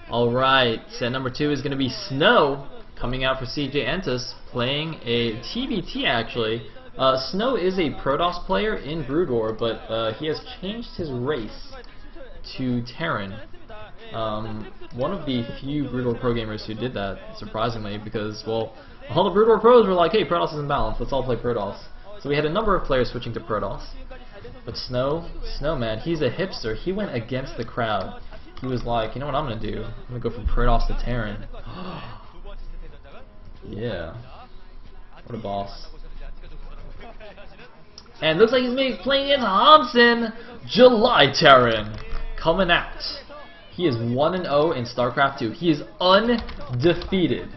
Alright, set number 2 is going to be Snow, coming out for CJ Entus, playing a TBT actually. Snow is a Protoss player in Brood War, but he has changed his race to Terran. One of the few Brood War pro gamers who did that, surprisingly, because, well, all the Brood War pros were like, hey, Protoss is in balance, let's all play Protoss. So we had a number of players switching to Protoss. But Snow, man, he's a hipster. He went against the crowd. He was like, you know what I'm going to do? I'm going to go from Protoss to Terran. Yeah. What a boss. And looks like he's playing in Hansen, July Terran, coming out. He is 1-0 in StarCraft 2. He is undefeated.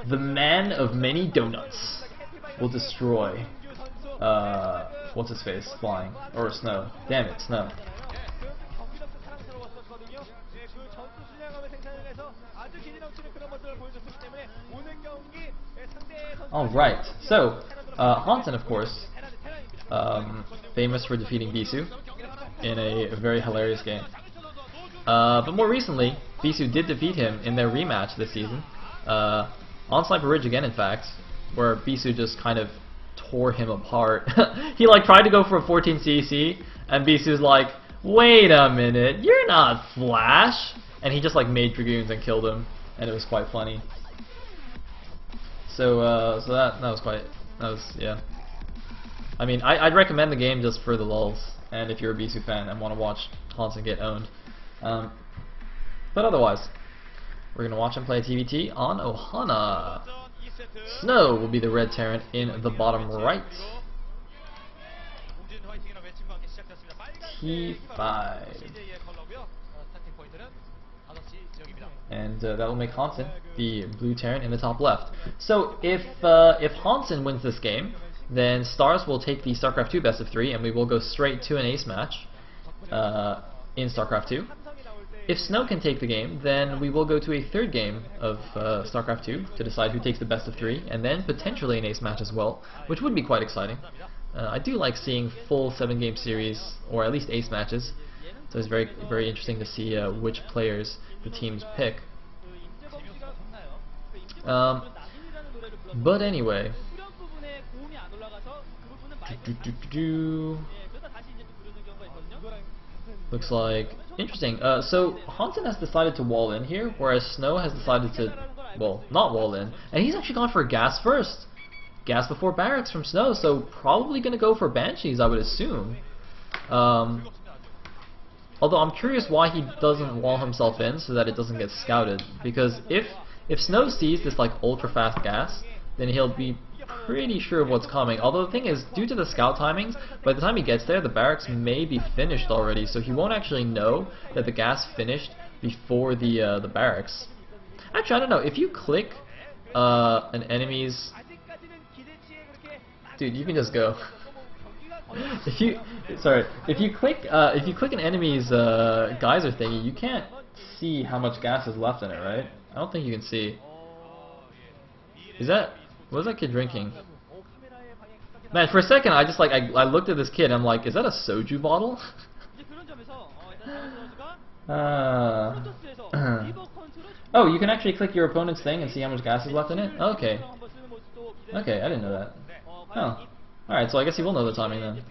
The man of many donuts will destroy, what's his face, flying, or Snow. Damn it, Snow. Alright, so, Hansen, of course, famous for defeating Bisu in a very hilarious game. But more recently, Bisu did defeat him in their rematch this season, on Sniper Ridge again, in fact, where Bisu just kind of tore him apart. He like tried to go for a 14 CC, and Bisu's like, wait a minute, you're not Flash! And he just like made Dragoons and killed him, and it was quite funny. So that was yeah. I mean, I'd recommend the game just for the lulz, and if you're a Bisu fan and want to watch Hansen get owned. But otherwise, we're gonna watch him play TBT on Ohana. Snow will be the red Terran in the bottom right. T5. And that will make Hansen the blue Terran in the top left. So if Hansen wins this game, then Stars will take the StarCraft 2 best of 3, and we will go straight to an ace match in StarCraft 2. If Snow can take the game, then we will go to a third game of StarCraft 2 to decide who takes the best of 3, and then potentially an ace match as well, which would be quite exciting. I do like seeing full 7-game series, or at least ace matches, so it's very, very interesting to see which players the teams pick. But anyway, looks like interesting. So Hansen has decided to wall in here, whereas Snow has decided to, well, not wall in, and he's actually gone for gas first. Gas before barracks from Snow, so probably gonna go for Banshees, I would assume. Although I'm curious why he doesn't wall himself in so that it doesn't get scouted, because if Snow sees this like ultra fast gas, then he'll be pretty sure of what's coming. Although the thing is, due to the scout timings, by the time he gets there, the barracks may be finished already, so he won't actually know that the gas finished before the barracks. Actually, I don't know. If you click an enemy's, dude, you can just go. If you click an enemy's geyser thingy, you can't see how much gas is left in it, right? I don't think you can see. What was that kid drinking? Man, for a second I just like I looked at this kid and I'm like, is that a soju bottle? Oh, you can actually click your opponent's thing and see how much gas is left in it? Okay. Okay, I didn't know that. Oh. Alright, so I guess he will know the timing then.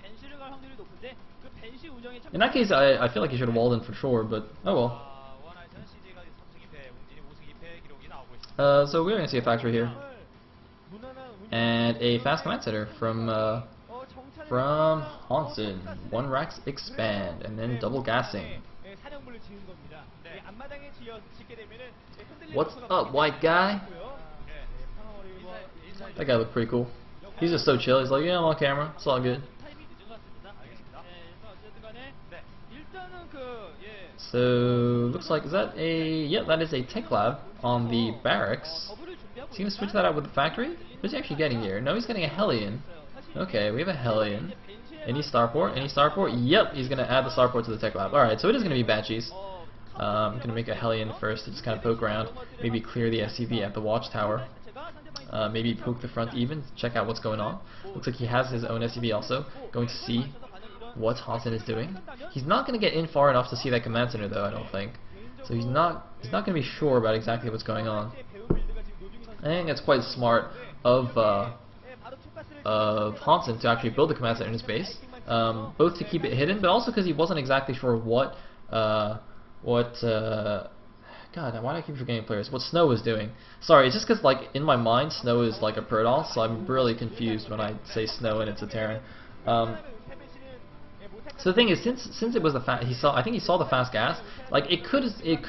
In that case, I feel like he should have walled in for sure, but oh well. So we're going to see a factory here. And a fast command center from Hansen. 1 racks expand, and then double gassing. What's up, white guy? That guy looked pretty cool. He's just so chill. He's like, yeah, I'm on camera. It's all good. So looks like, is that a? Yep, that is a tech lab on the barracks. Is he gonna switch that out with the factory? What's he actually getting here? No, he's getting a Hellion. Okay, we have a Hellion. Any starport? Any starport? Yep, he's gonna add the starport to the tech lab. Alright, so it is gonna be Banshees. I'm gonna make a Hellion first to just kind of poke around. Maybe clear the SCV at the watchtower. Maybe poke the front even, check out what's going on. Looks like he has his own SCV also. Going to see what Hansen is doing. He's not going to get in far enough to see that command center though, I don't think. So he's not going to be sure about exactly what's going on. I think it's quite smart of Hansen to actually build the command center in his base, both to keep it hidden, but also because he wasn't exactly sure what God, why do I keep forgetting players? What Snow was doing. Sorry, it's just because, like, in my mind, Snow is like a Protoss, so I'm really confused when I say Snow and it's a Terran. So the thing is, since it was the I think he saw the fast gas. Like, it could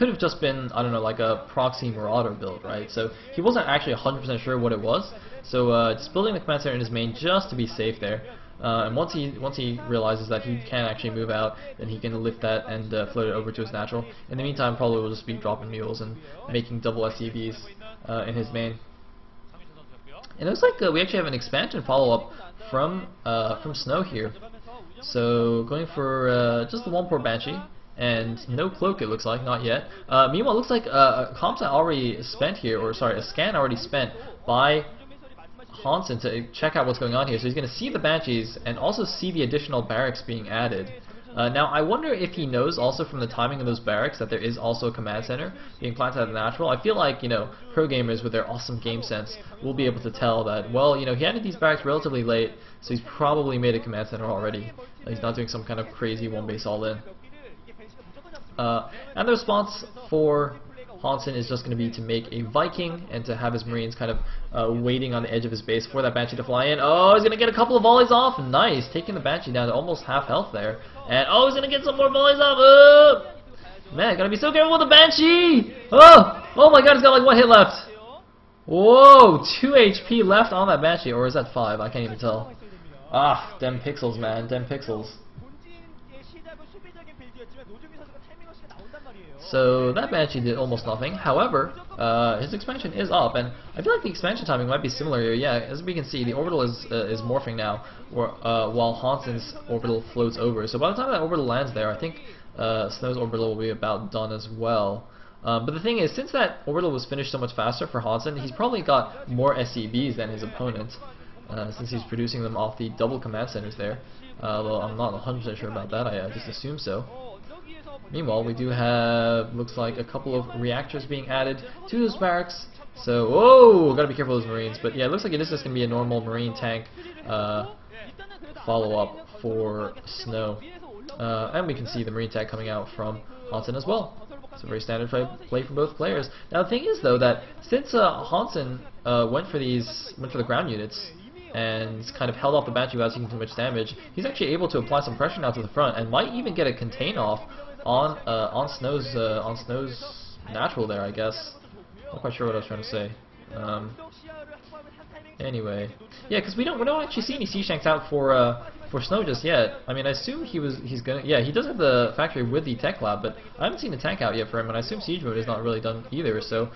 have just been, I don't know, like a proxy Marauder build, right? So he wasn't actually 100% sure what it was. So just building the command center in his main just to be safe there. And once he realizes that he can actually move out, then he can lift that and float it over to his natural. In the meantime, probably will just be dropping mules and making double SCVs in his main. And it looks like we actually have an expansion follow-up from Snow here. So going for just the 1-port Banshee and no cloak, it looks like, not yet. Meanwhile, it looks like a comp already spent here, or sorry, a scan already spent by Hansen to check out what's going on here. So he's going to see the Banshees and also see the additional barracks being added. Now I wonder if he knows also from the timing of those barracks that there is also a command center being planted at the natural. I feel like, you know, pro gamers with their awesome game sense will be able to tell that, well, you know, he added these barracks relatively late, so he's probably made a command center already. He's not doing some kind of crazy one base all in. And the response for Hansen is just going to be to make a Viking and to have his Marines kind of waiting on the edge of his base for that Banshee to fly in. Oh, he's going to get a couple of volleys off. Nice, taking the Banshee down to almost half health there. And oh, he's going to get some more volleys off. Man, gotta be so careful with the Banshee. Oh my God, he's got like 1 hit left. Whoa, 2 HP left on that Banshee, or is that 5? I can't even tell. Ah, dem pixels, man, dem pixels. So that Banshee did almost nothing. However, his expansion is up, and I feel like the expansion timing might be similar here. Yeah, as we can see, the orbital is morphing now, while Hansen's orbital floats over. So by the time that orbital lands there, I think Snow's orbital will be about done as well. But the thing is, since that orbital was finished so much faster for Hansen, he's probably got more SCBs than his opponent, since he's producing them off the double command centers there. Although I'm not 100% sure about that, I just assume so. Meanwhile, we do have, looks like, a couple of reactors being added to those barracks. So, whoa, gotta be careful of those Marines. But yeah, it looks like it is just gonna be a normal Marine tank follow-up for Snow. And we can see the Marine tank coming out from Hansen as well. It's a very standard play for both players. Now the thing is, though, that since Hansen went for the ground units and kind of held off the Banshee without taking too much damage, he's actually able to apply some pressure now to the front and might even get a contain off on Snow's natural there, I guess. Not quite sure what I was trying to say. Anyway, yeah, because we don't actually see any siege tanks out for Snow just yet. I mean, I assume he's gonna. Yeah, he does have the factory with the tech lab, but I haven't seen a tank out yet for him, and I assume siege mode is not really done either. So,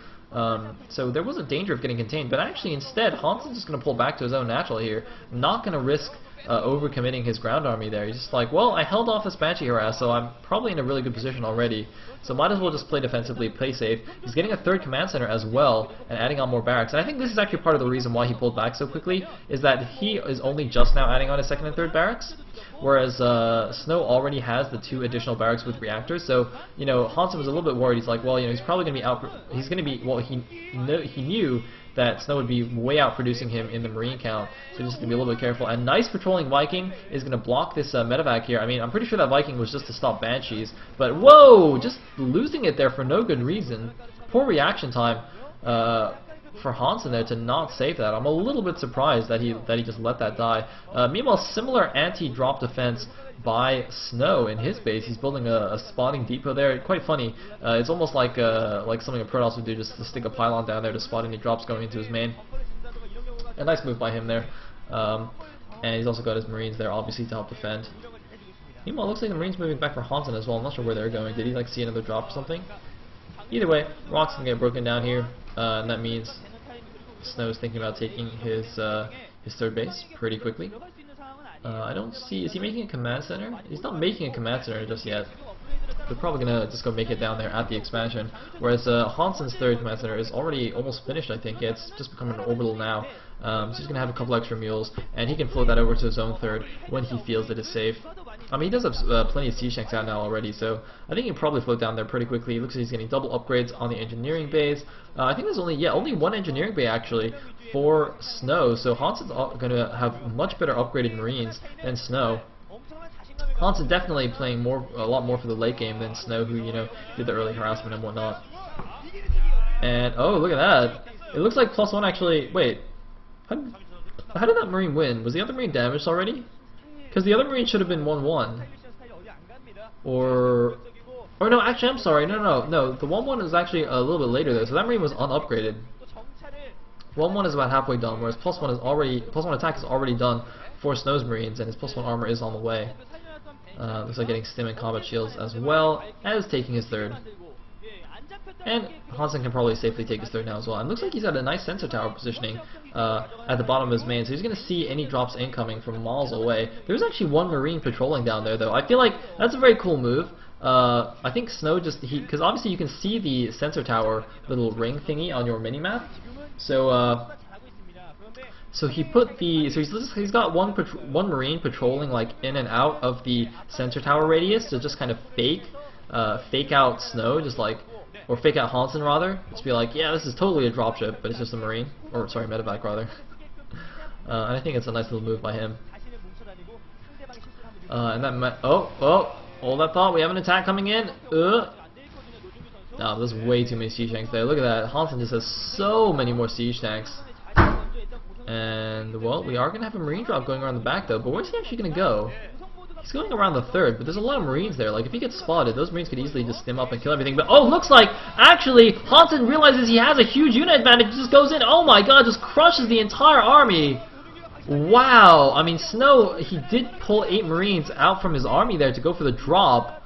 so there was a danger of getting contained, but actually instead, Hansen's just gonna pull back to his own natural here, not gonna risk overcommitting his ground army there. He's just like, well, I held off this Banshee harass, so I'm probably in a really good position already. So might as well just play defensively, play safe. He's getting a 3rd command center as well, and adding on more barracks. And I think this is actually part of the reason why he pulled back so quickly, is that he is only just now adding on his 2nd and 3rd barracks, whereas Snow already has the 2 additional barracks with reactors. So, you know, Hansen was a little bit worried. He's like, well, you know, he's probably going to be out. He's going to be, well, he knew that Snow would be way out producing him in the Marine count, so just going to be a little bit careful. And nice patrolling Viking is going to block this medevac here. I mean, I'm pretty sure that Viking was just to stop Banshees, but whoa, just losing it there for no good reason. Poor reaction time for Hansen there to not save that. I'm a little bit surprised that he just let that die. Meanwhile, similar anti-drop defense by Snow in his base. He's building a spotting depot there. Quite funny. It's almost like something a Protoss would do, just to stick a pylon down there to spot any drops going into his main. A nice move by him there. And he's also got his Marines there, obviously, to help defend. Meanwhile, it looks like the Marines moving back for Hansen as well. I'm not sure where they're going. Did he like see another drop or something? Either way, rocks can get broken down here, and that means Snow's thinking about taking his 3rd base pretty quickly. I don't see. Is he making a command center? He's not making a command center just yet. They're probably gonna just go make it down there at the expansion. Whereas Hansen's 3rd command center is already almost finished. I think it's just becoming an orbital now. So he's gonna have a couple extra mules, and he can float that over to his own 3rd when he feels it is safe. I mean, he does have plenty of siege tanks out now already, so I think he can probably float down there pretty quickly. It looks like he's getting double upgrades on the engineering bays. I think there's only one engineering bay actually for Snow, so Hansen's going to have much better upgraded Marines than Snow. Hansen definitely playing a lot more for the late game than Snow, who, you know, did the early harassment and whatnot. And oh, look at that! It looks like +1 actually. Wait, how did that Marine win? Was the other Marine damaged already? Because the other Marine should have been 1-1. Or no, actually, I'm sorry. No. The 1-1 is actually a little bit later though, so that Marine was unupgraded. 1-1 is about halfway done, whereas +1 attack is already done for Snow's Marines, and his +1 armor is on the way. Looks like getting stim and combat shields as well as taking his third. And Hansen can probably safely take his third now as well. And looks like he's got a nice sensor tower positioning at the bottom of his main, so he's going to see any drops incoming from miles away. There's actually one Marine patrolling down there, though. I feel like that's a very cool move. I think Snow because obviously you can see the sensor tower little ring thingy on your mini-map. So he's got one Marine patrolling like in and out of the sensor tower radius to just kind of fake out Snow, or fake out Hansen rather. Just be like, yeah, this is totally a dropship, but it's just a Marine, or sorry, medevac rather. And I think it's a nice little move by him. And that hold that thought. We have an attack coming in. No, there's way too many siege tanks there. Look at that. Hansen just has so many more siege tanks. And, well, we are going to have a Marine drop going around the back, though. But where's he actually going to go? He's going around the third, but there's a lot of Marines there. Like, if he gets spotted, those Marines could easily just stim up and kill everything. But, oh, looks like, actually, Hansen realizes he has a huge unit advantage. Just goes in. Oh, my God, just crushes the entire army. Wow. I mean, Snow, he did pull 8 Marines out from his army there to go for the drop.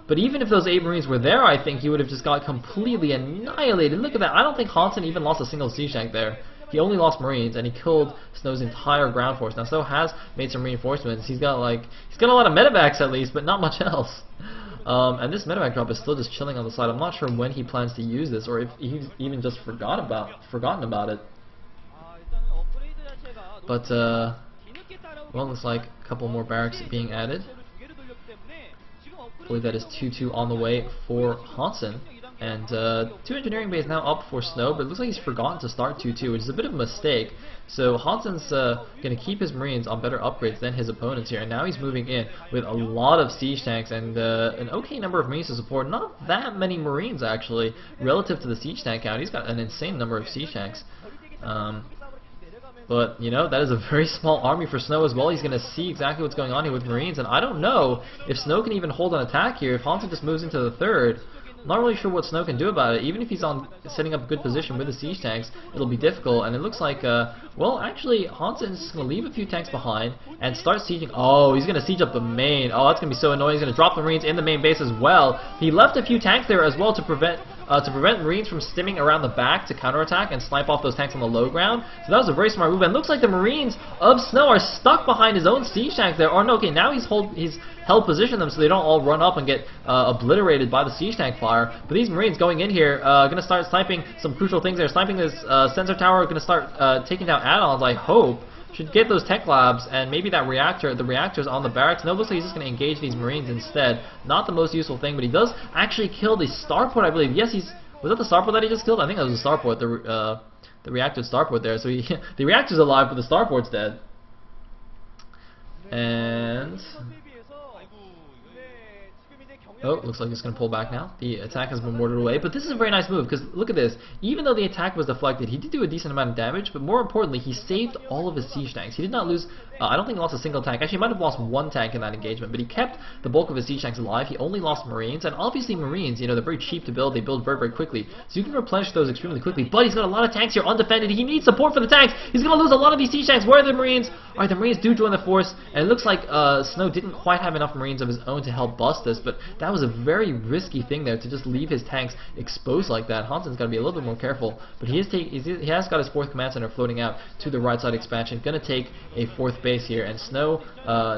But even if those 8 Marines were there, I think he would have just got completely annihilated. Look at that. I don't think Hansen even lost a single siege tank there. He only lost Marines, and he killed Snow's entire ground force. Now, Snow has made some reinforcements. He's got a lot of medevacs at least, but not much else. And this medevac drop is still just chilling on the side. I'm not sure when he plans to use this, or if he's even just forgotten about it. But well, looks like a couple more barracks being added. I believe that is 2-2 on the way for Hansen. And 2 engineering bays now up for Snow, but it looks like he's forgotten to start 2-2, which is a bit of a mistake. So Hansen's going to keep his Marines on better upgrades than his opponents here, and now he's moving in with a lot of siege tanks and an okay number of Marines to support. Not that many Marines, actually, relative to the siege tank count. He's got an insane number of siege tanks. But, you know, that is a very small army for Snow as well. He's going to see exactly what's going on here with Marines, and I don't know if Snow can even hold an attack here. If Hansen just moves into the third, I'm not really sure what Snow can do about it. Even if he's setting up a good position with the siege tanks, it'll be difficult. And it looks like, well, actually, Hansen's just going to leave a few tanks behind and start sieging. Oh, he's going to siege up the main. Oh, that's going to be so annoying. He's going to drop the Marines in the main base as well. He left a few tanks there as well to prevent Marines from stimming around the back to counterattack and snipe off those tanks on the low ground. So that was a very smart move. And it looks like the Marines of Snow are stuck behind his own siege tanks there. Or no, okay, now he's held position them so they don't all run up and get obliterated by the siege tank fire. But these Marines going in here, going to start sniping some crucial things there. Sniping this sensor tower, going to start taking down add-ons, I hope. Should get those tech labs and maybe that reactor, the reactors on the barracks. No, looks like he's just going to engage these Marines instead. Not the most useful thing, but he does actually kill the starport, I believe. Yes, was that the starport that he just killed? I think that was the starport, the reactive starport there. So the reactor's alive, but the starport's dead. And oh, looks like he's going to pull back now. The attack has been mortared away, but this is a very nice move, because look at this. Even though the attack was deflected, he did do a decent amount of damage, but more importantly, he saved all of his siege tanks. He did not lose, I don't think he lost a single tank. Actually, he might have lost 1 tank in that engagement, but he kept the bulk of his siege tanks alive. He only lost Marines, and obviously Marines, you know, they're very cheap to build. They build very, very quickly, so you can replenish those extremely quickly, but he's got a lot of tanks here undefended. He needs support for the tanks. He's going to lose a lot of these siege tanks. Where are the Marines? Alright, the Marines do join the force, and it looks like Snow didn't quite have enough Marines of his own to help bust this, but that was a very risky thing there to just leave his tanks exposed like that. Hansen's got to be a little bit more careful, but he has got his 4th command center floating out to the right side expansion. Going to take a 4th base here, and Snow,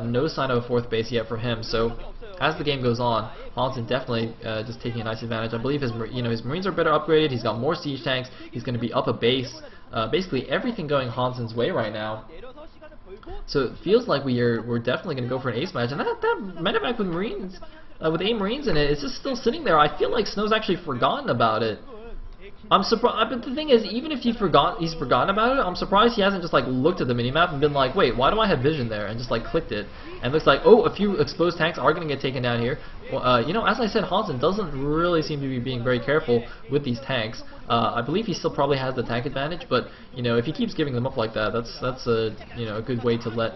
no sign of a 4th base yet for him. So as the game goes on, Hansen definitely just taking a nice advantage. I believe his Marines are better upgraded. He's got more siege tanks. He's going to be up a base. Basically everything going Hansen's way right now. So it feels like we're definitely going to go for an ace match, and that medevac with Marines, with 8 Marines in it, is just still sitting there. I feel like Snow's actually forgotten about it. I'm surprised, but the thing is, even if he's forgotten about it, I'm surprised he hasn't just like looked at the minimap and been like, wait, why do I have vision there? And just like clicked it. And it looks like, oh, a few exposed tanks are going to get taken down here. Well, you know, as I said, Hansen doesn't really seem to be being very careful with these tanks. I believe he still probably has the tank advantage, but you know, if he keeps giving them up like that, that's a a good way to let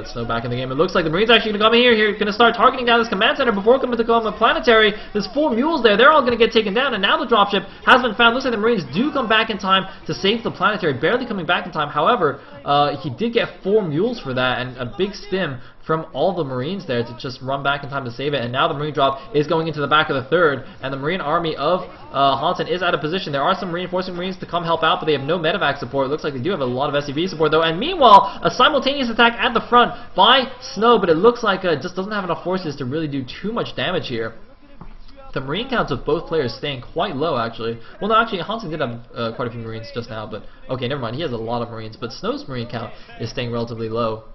Snow back in the game. It looks like the Marines actually going to come in here, going to start targeting down this command center before coming to come a planetary. There's 4 mules there; they're all going to get taken down, and now the dropship has been found. Looks like the Marines do come back in time to save the planetary, barely coming back in time. However, he did get 4 mules for that, and a big stim from all the Marines there to just run back in time to save it. And now the Marine drop is going into the back of the 3rd, and the Marine army of Hansen is out of position. There are some reinforcing Marines to come help out, but they have no medevac support. It looks like they do have a lot of SCV support though. And meanwhile, a simultaneous attack at the front by Snow, but it looks like just doesn't have enough forces to really do too much damage here. The Marine counts of both players staying quite low, actually. Well, no, actually, Hansen did have quite a few Marines just now, but okay, never mind. He has a lot of Marines, but Snow's Marine count is staying relatively low.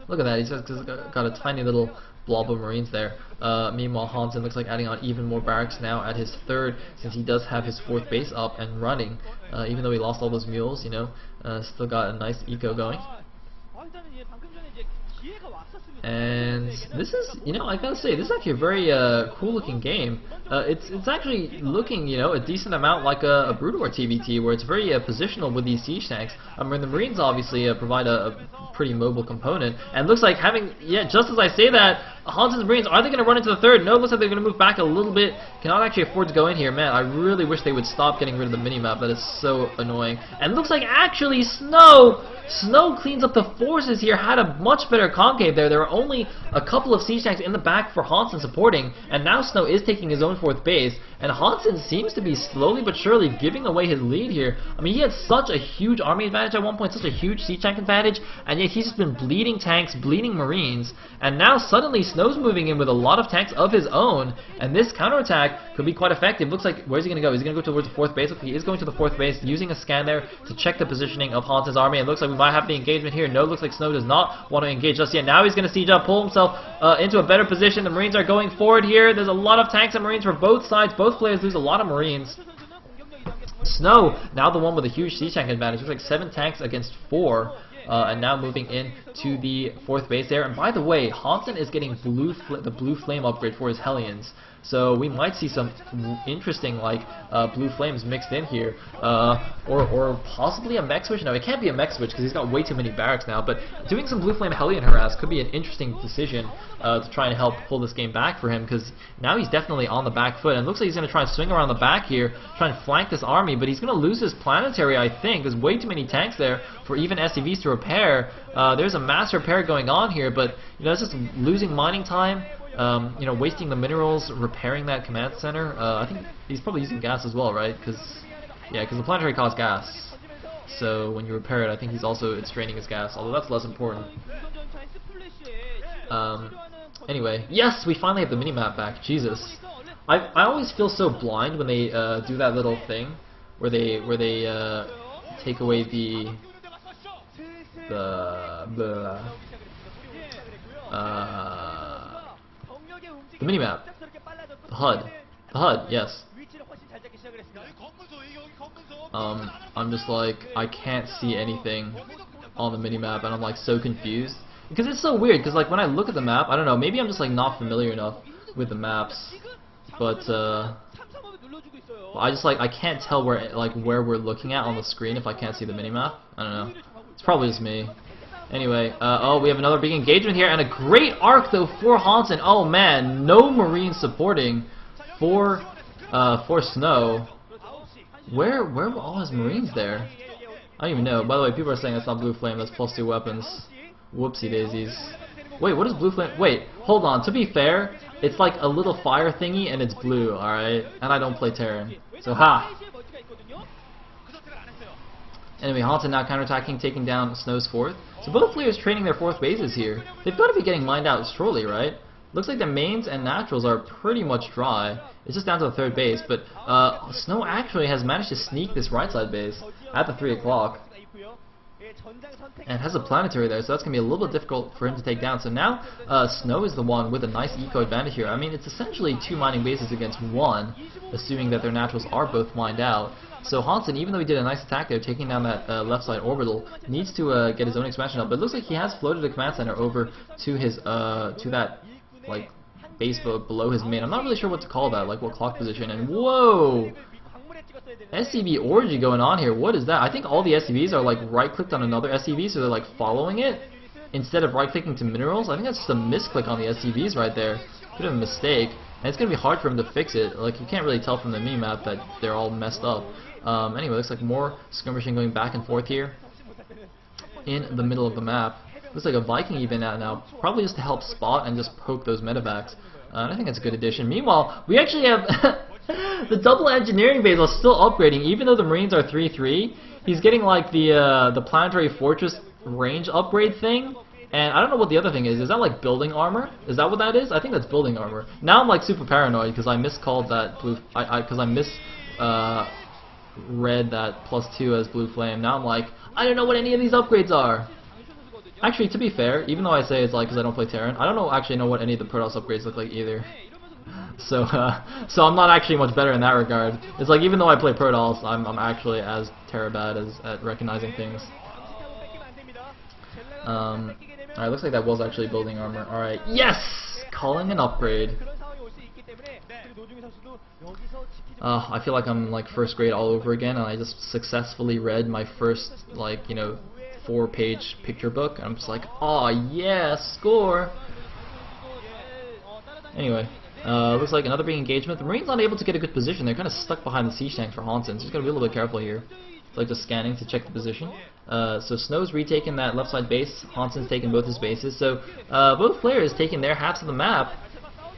Look at that, he's got a tiny little blob of Marines there. Meanwhile, Hansen looks like adding on even more barracks now at his 3rd, since he does have his 4th base up and running. Even though he lost all those mules, you know, still got a nice eco going. And this is, you know, I gotta say, this is actually a very cool looking game. It's actually looking, you know, a decent amount like a Brood War TVT, where it's very positional with these siege tanks. I mean, the Marines obviously provide a pretty mobile component, and looks like having, yeah, just as I say that, Hansen's Marines, are they going to run into the 3rd? No, it looks like they're going to move back a little bit. Cannot actually afford to go in here. Man, I really wish they would stop getting rid of the minimap. That is so annoying. And it looks like actually Snow cleans up the forces here. Had a much better concave there. There were only a couple of siege tanks in the back for Hansen supporting, and now Snow is taking his own 4th base. And Hansen seems to be slowly but surely giving away his lead here. I mean, he had such a huge army advantage at one point, such a huge siege tank advantage, and yet he's just been bleeding tanks, bleeding Marines, and now suddenly Snow's moving in with a lot of tanks of his own, and this counterattack could be quite effective. Looks like, where's he going to go? Is he going to go towards the 4th base? Look, he is going to the 4th base, using a scan there to check the positioning of Hansen's army. It looks like we might have the engagement here. No, looks like Snow does not want to engage just yet. Now he's going to siege up, pull himself into a better position. The Marines are going forward here. There's a lot of tanks and Marines for both sides. Both players lose a lot of Marines. Snow, now the one with a huge siege tank advantage. Looks like 7 tanks against 4. And now moving in to the 4th base there. And by the way, Hansen is getting the blue flame upgrade for his Hellions. So we might see some interesting like blue flames mixed in here, or possibly a mech switch. No, it can't be a mech switch because he's got way too many barracks now. But doing some blue flame Hellion harass could be an interesting decision to try and help pull this game back for him, because now he's definitely on the back foot, and looks like he's going to try and swing around the back here, try and flank this army. But he's going to lose his planetary, I think. There's way too many tanks there for even SCVs to repair. There's a mass repair going on here, but you know, it's just losing mining time. You know, wasting the minerals, repairing that command center. I think he's probably using gas as well, right? Because the planetary costs gas. So when you repair it, I think it's draining his gas, although that's less important. Anyway, yes, we finally have the minimap back. Jesus, I always feel so blind when they do that little thing where they take away the minimap. The HUD, yes. I'm just like, I can't see anything on the minimap, and I'm like so confused. Because it's so weird, because like when I look at the map, I don't know, maybe I'm just like not familiar enough with the maps, but I can't tell where we're looking at on the screen if I can't see the minimap. I don't know. It's probably just me. Anyway, oh, we have another big engagement here, and a great arc though for Hansen. Oh man, no Marine supporting for Snow. Where were all his Marines there? I don't even know. By the way, people are saying that's not blue flame. That's +2 weapons. Whoopsie daisies. Wait, what is blue flame? Wait, hold on. To be fair, it's like a little fire thingy, and it's blue. All right, and I don't play Terran, so ha. Anyway, Hansen now counterattacking, taking down Snow's 4th. So both players training their 4th bases here. They've got to be getting mined out shortly, right? Looks like the mains and naturals are pretty much dry. It's just down to the 3rd base, but Snow actually has managed to sneak this right side base at the 3 o'clock. And has a planetary there, so that's going to be a little bit difficult for him to take down. So now Snow is the one with a nice eco advantage here. I mean, it's essentially 2 mining bases against 1, assuming that their naturals are both mined out. So Hansen, even though he did a nice attack there, taking down that left side orbital, needs to get his own expansion up. But it looks like he has floated a command center over to his to that like base below his main. I'm not really sure what to call that, like what clock position. And whoa! SCV orgy going on here. What is that? I think all the SCVs are like right-clicked on another SCV, so they're like following it instead of right-clicking to minerals. I think that's just a misclick on the SCVs right there. Bit of a mistake, and it's gonna be hard for him to fix it. Like you can't really tell from the mini-map that they're all messed up. Anyway, looks like more skirmishing going back and forth here in the middle of the map. Looks like a Viking even out now, probably just to help spot and just poke those medevacs. And I think that's a good addition. Meanwhile, we actually have the double engineering base is still upgrading, even though the Marines are 3-3. He's getting like the planetary fortress range upgrade thing, and I don't know what the other thing is. Is that like building armor? Is that what that is? I think that's building armor. Now I'm like super paranoid because I miscalled that blue. Because I read that +2 as blue flame. Now I'm like, I don't know what any of these upgrades are. Actually, to be fair, even though I say it's like because I don't play Terran, I don't actually know what any of the Protoss upgrades look like either. So I'm not actually much better in that regard. It's like even though I play Protoss, I'm actually as bad at recognizing things. Alright, looks like that was actually building armor. Alright, yes! Calling an upgrade. I feel like I'm like first grade all over again, and I just successfully read my first, like, you know, 4-page picture book, and I'm just like, oh yeah, score! Anyway, looks like another big engagement. The Marines not able to get a good position. They're kind of stuck behind the siege tanks for Hansen, so he's got to be a little bit careful here. It's like just scanning to check the position. So Snow's retaken that left side base. Hansen's taken both his bases. So both players taking their halves of the map.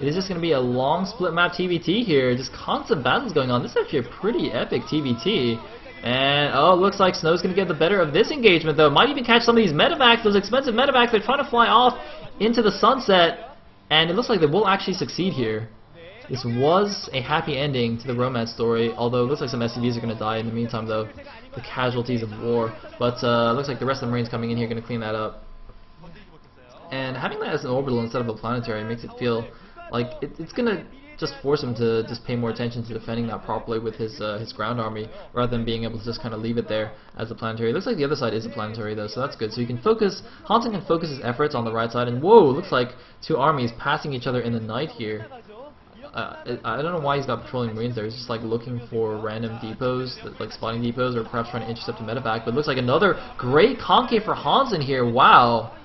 It is just going to be a long split map TVT here. Just constant battles going on. This is actually a pretty epic TVT. And, oh, looks like Snow's going to get the better of this engagement, though. Might even catch some of these medevacs, those expensive medevacs. They're trying to fly off into the sunset. And it looks like they will actually succeed here. This was a happy ending to the romance story, although it looks like some SCVs are going to die in the meantime, though. The casualties of war. But it looks like the rest of the Marines coming in here are going to clean that up. And having that as an orbital instead of a planetary makes it feel like it's going to just force him to just pay more attention to defending that properly with his ground army, rather than being able to just kind of leave it there as a planetary. It looks like the other side is a planetary though, so that's good. So you can focus, Hansen can focus his efforts on the right side, and whoa, it looks like two armies passing each other in the night here. I don't know why he's got patrolling Marines there. He's just like looking for random depots, like spotting depots, or perhaps trying to intercept a medevac. But it looks like another great concave for Hansen here. Wow.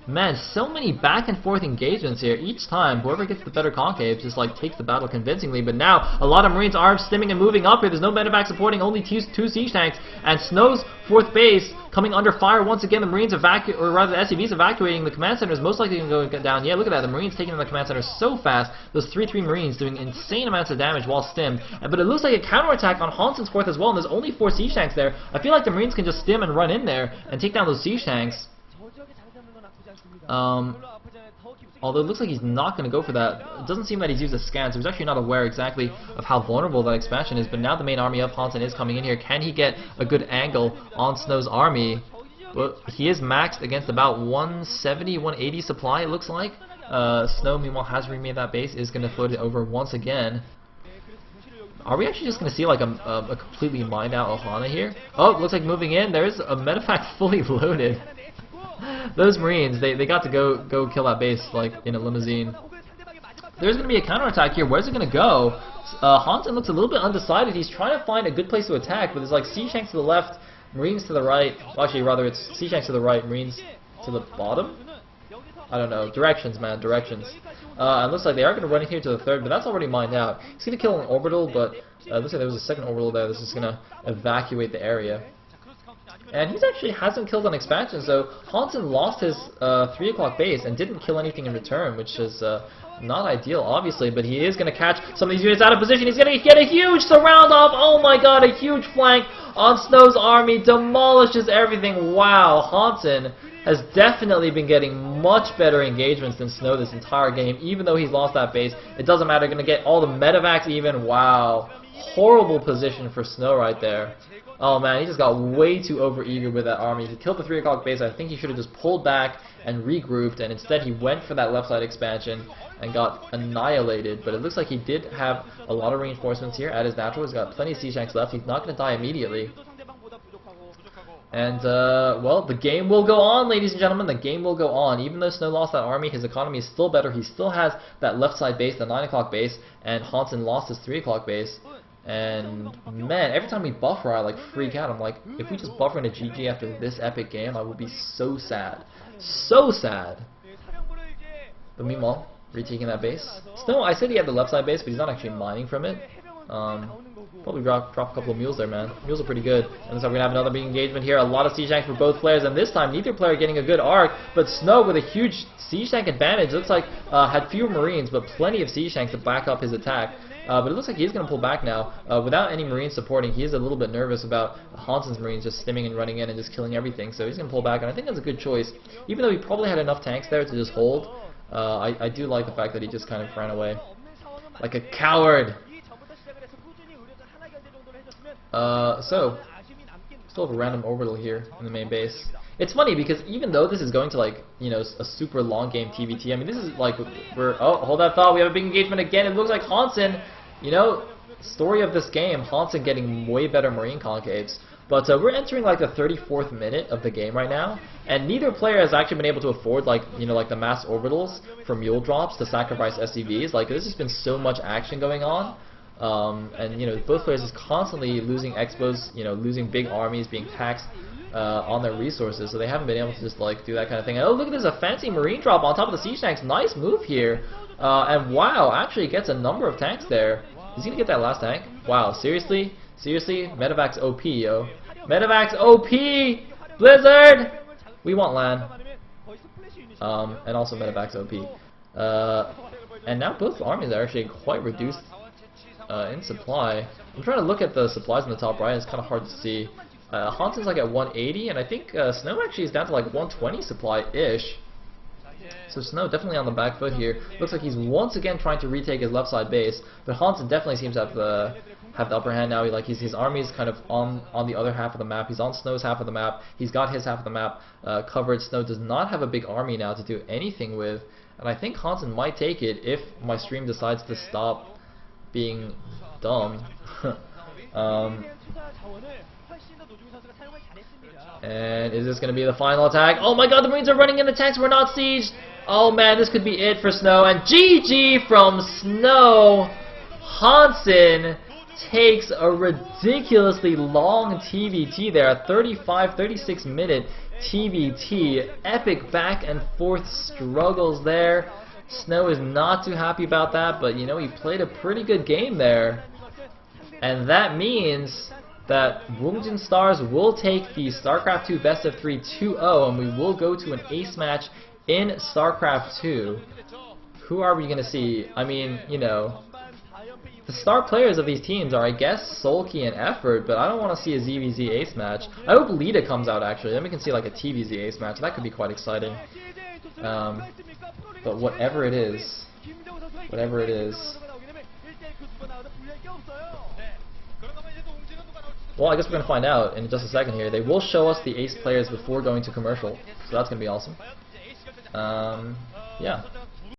Man, so many back and forth engagements here. Each time, whoever gets the better concave just like takes the battle convincingly. But now, a lot of Marines are stimming and moving up here. There's no medevac supporting, only two siege tanks. And Snow's fourth base coming under fire once again. The Marines or rather the SCVs evacuating. The command center is most likely going to go down. Yeah, look at that. The Marines taking the command center so fast. Those 3-3 Marines doing insane amounts of damage while stimmed. But it looks like a counterattack on Hansen's fourth as well. And there's only 4 siege tanks there. I feel like the Marines can just stim and run in there and take down those siege tanks. Although it looks like he's not going to go for that. It doesn't seem that he's used a scan, so he's actually not aware exactly of how vulnerable that expansion is. But now the main army of Hansen is coming in here. Can he get a good angle on Snow's army? Well, he is maxed against about 170, 180 supply, it looks like. Snow, meanwhile, has remade that base, is going to float it over once again. Are we actually just going to see like a completely mined out Ohana here? Oh, it looks like moving in. There's a medevac fully loaded. Those Marines, they got to go kill that base like in a limousine. There's going to be a counterattack here. Where's it going to go? Hansen looks a little bit undecided. He's trying to find a good place to attack, but there's like siege tanks to the left, Marines to the right. Well, actually, rather it's siege tanks to the right, Marines to the bottom. I don't know. Directions, man. Directions. It looks like they are going to run in here to the third, but that's already mined out. He's going to kill an orbital, but it looks like there was a second orbital there. This is going to evacuate the area. And he actually hasn't killed on expansion, so Hansen lost his 3 o'clock base and didn't kill anything in return, which is not ideal, obviously, but he is going to catch some of these units out of position. He's going to get a huge surround off. Oh my god, a huge flank on Snow's army, demolishes everything. Wow, Hansen has definitely been getting much better engagements than Snow this entire game, even though he's lost that base. It doesn't matter, going to get all the medevacs even. Wow. Horrible position for Snow right there. Oh man, he just got way too overeager with that army. He killed the 3 o'clock base. I think he should have just pulled back and regrouped, and instead he went for that left side expansion and got annihilated. But it looks like he did have a lot of reinforcements here at his natural. He's got plenty of siege tanks left. He's not going to die immediately. And, well, the game will go on, ladies and gentlemen. The game will go on. Even though Snow lost that army, his economy is still better. He still has that left side base, the 9 o'clock base, and Hansen lost his 3 o'clock base. And, man, every time we buffer, I, like, freak out. I'm like, if we just buffer into GG after this epic game, I would be so sad. So sad. But meanwhile, retaking that base. Snow, I said he had the left side base, but he's not actually mining from it. Probably drop a couple of mules there, man. Mules are pretty good. And so we're going to have another big engagement here. A lot of siege tanks for both players. And this time, neither player getting a good arc. But Snow with a huge siege tank advantage. Looks like had fewer marines, but plenty of siege tanks to back up his attack. But it looks like he's going to pull back now. Without any marines supporting, he is a little bit nervous about Hansen's marines just stimming and running in and just killing everything. So he's going to pull back. And I think that's a good choice. Even though he probably had enough tanks there to just hold, I do like the fact that he just kind of ran away. Like a coward. So, still have a random orbital here in the main base. It's funny because even though this is going to, like, you know, a super long game TVT, I mean, this is like, oh, hold that thought, we have a big engagement again. It looks like Hansen, you know, story of this game, Hansen getting way better marine concaves. But we're entering like the 34th minute of the game right now, and neither player has actually been able to afford, like, you know, like the mass orbitals for mule drops to sacrifice SCVs. Like, there's just been so much action going on. And, you know, both players is constantly losing expos, you know, losing big armies, being taxed on their resources, so they haven't been able to just, like, do that kind of thing. And, oh, look at this, a fancy marine drop on top of the siege tanks. Nice move here. And, wow, actually gets a number of tanks there. Is he going to get that last tank? Wow, seriously? Seriously? Medevac's OP, yo. Medevac's OP! Blizzard! We want land. And also Medevac's OP. And now both armies are actually quite reduced in supply. I'm trying to look at the supplies in the top right. It's kind of hard to see. Hansen's like at 180, and I think Snow actually is down to like 120 supply-ish. So Snow definitely on the back foot here. Looks like he's once again trying to retake his left side base, but Hansen definitely seems to have the upper hand now. His army's kind of on the other half of the map. He's on Snow's half of the map. He's got his half of the map covered. Snow does not have a big army now to do anything with, and I think Hansen might take it if my stream decides to stop being dumb. And is this going to be the final attack? Oh my god, the Marines are running into tanks. We're not sieged. Oh man, this could be it for Snow. And GG from Snow. Hansen takes a ridiculously long TVT there, a 36 minute TVT. Epic back and forth struggles there. Snow is not too happy about that, but you know, he played a pretty good game there. And that means that Woongjan Stars will take the StarCraft 2 Best of 3 2-0, and we will go to an ace match in StarCraft 2. Who are we going to see? I mean, you know, the star players of these teams are, I guess, Sulky and Effort, but I don't want to see a ZVZ ace match. I hope Lita comes out, actually. Then we can see like a TVZ ace match. That could be quite exciting. But whatever it is, well, I guess we're going to find out in just a second here. They will show us the ace players before going to commercial, so that's going to be awesome. Yeah.